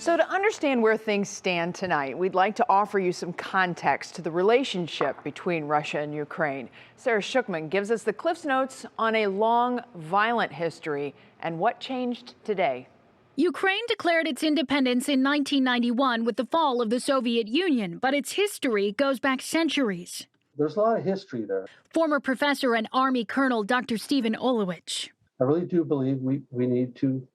So to understand where things stand tonight, we'd like to offer you some context to the relationship between Russia and Ukraine. Sarah Schuckman gives us the Cliff's Notes on a long, violent history and what changed today. Ukraine declared its independence in 1991 with the fall of the Soviet Union, but its history goes back centuries. There's a lot of history there. Former professor and Army Colonel Dr. Stephen Olewich. I really do believe we need to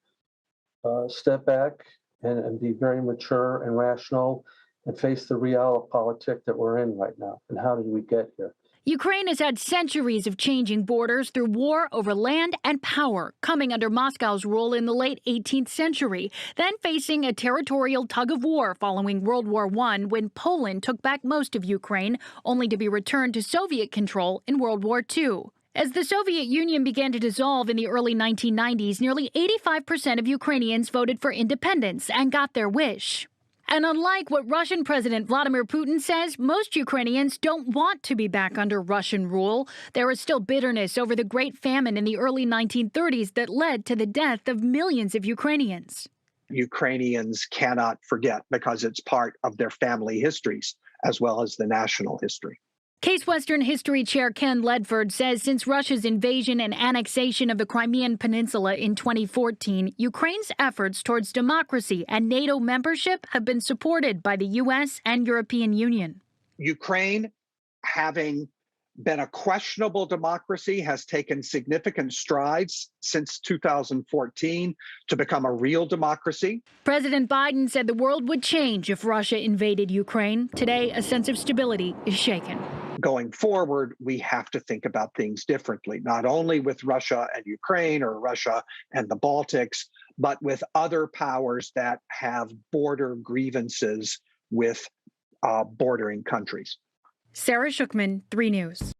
step back and be very mature and rational and face the realpolitik that we're in right now. And how did we get here? Ukraine has had centuries of changing borders through war over land and power, coming under Moscow's rule in the late 18th century, then facing a territorial tug of war following World War I when Poland took back most of Ukraine, only to be returned to Soviet control in World War II. As the Soviet Union began to dissolve in the early 1990s, nearly 85% of Ukrainians voted for independence and got their wish. And unlike what Russian President Vladimir Putin says, most Ukrainians don't want to be back under Russian rule. There is still bitterness over the Great Famine in the early 1930s that led to the death of millions of Ukrainians. Ukrainians cannot forget because it's part of their family histories as well as the national history. Case Western History Chair Ken Ledford says since Russia's invasion and annexation of the Crimean Peninsula in 2014, Ukraine's efforts towards democracy and NATO membership have been supported by the U.S. and European Union. Ukraine, having been a questionable democracy, has taken significant strides since 2014 to become a real democracy. President Biden said the world would change if Russia invaded Ukraine. Today, a sense of stability is shaken. Going forward, we have to think about things differently, not only with Russia and Ukraine or Russia and the Baltics, but with other powers that have border grievances with bordering countries. Sarah Schuckman, 3 News.